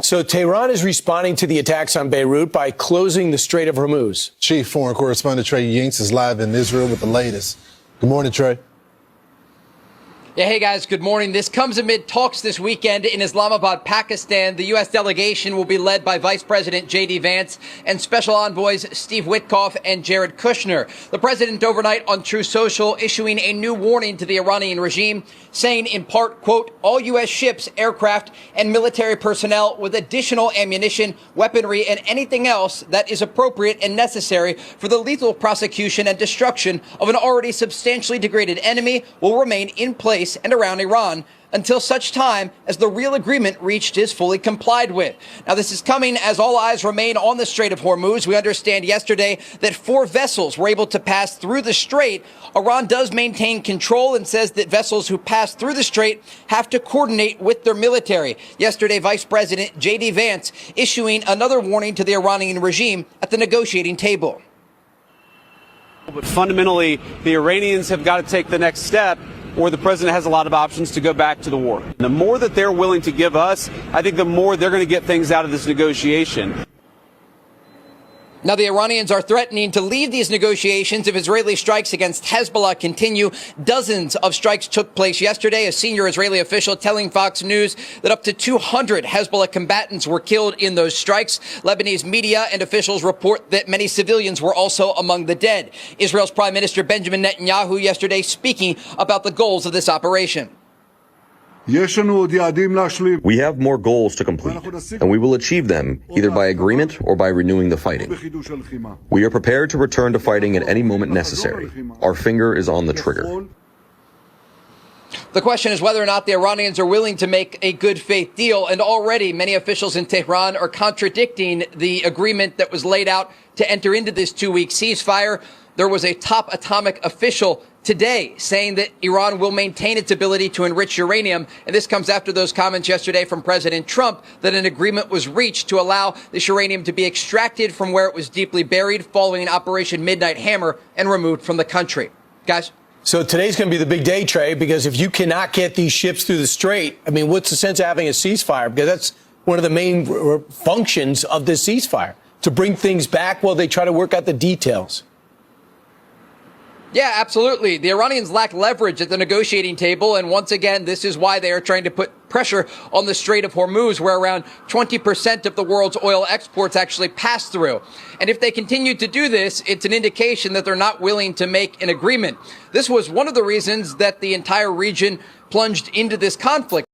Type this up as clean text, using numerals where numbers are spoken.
So Tehran is responding to the attacks on Beirut by closing the Strait of Hormuz. Chief Foreign Correspondent Trey Yinks is live in Israel with the latest. Good morning, Trey. Yeah, hey guys, good morning. This comes amid talks this weekend in Islamabad, Pakistan. The U.S. delegation will be led by Vice President J.D. Vance and Special Envoys Steve Witkoff and Jared Kushner. The president overnight on Truth Social issuing a new warning to the Iranian regime, saying in part, quote, all U.S. ships, aircraft, and military personnel with additional ammunition, weaponry, and anything else that is appropriate and necessary for the lethal prosecution and destruction of an already substantially degraded enemy will remain in place and around Iran until such time as the real agreement reached is fully complied with. Now, this is coming as all eyes remain on the Strait of Hormuz. We understand yesterday that 4 vessels were able to pass through the strait. Iran does maintain control and says that vessels who pass through the strait have to coordinate with their military. Yesterday, Vice President J.D. Vance issuing another warning to the Iranian regime at the negotiating table. But fundamentally, the Iranians have got to take the next step, or the president has a lot of options to go back to the war. The more that they're willing to give us, I think the more they're going to get things out of this negotiation. Now, the Iranians are threatening to leave these negotiations if Israeli strikes against Hezbollah continue. Dozens of strikes took place yesterday. A senior Israeli official telling Fox News that up to 200 Hezbollah combatants were killed in those strikes. Lebanese media and officials report that many civilians were also among the dead. Israel's Prime Minister Benjamin Netanyahu yesterday speaking about the goals of this operation. We have more goals to complete, and we will achieve them either by agreement or by renewing the fighting. We are prepared to return to fighting at any moment necessary. Our finger is on the trigger. The question is whether or not the Iranians are willing to make a good faith deal, and already many officials in Tehran are contradicting the agreement that was laid out to enter into this 2-week ceasefire. There was a top atomic official today saying that Iran will maintain its ability to enrich uranium. And this comes after those comments yesterday from President Trump that an agreement was reached to allow this uranium to be extracted from where it was deeply buried following Operation Midnight Hammer and removed from the country. Guys? So today's going to be the big day, Trey, because if you cannot get these ships through the strait, I mean, what's the sense of having a ceasefire? Because that's one of the main functions of this ceasefire, to bring things back while they try to work out the details. Yeah, absolutely. The Iranians lack leverage at the negotiating table, and once again, this is why they are trying to put pressure on the Strait of Hormuz, where around 20% of the world's oil exports actually pass through. And if they continue to do this, it's an indication that they're not willing to make an agreement. This was one of the reasons that the entire region plunged into this conflict.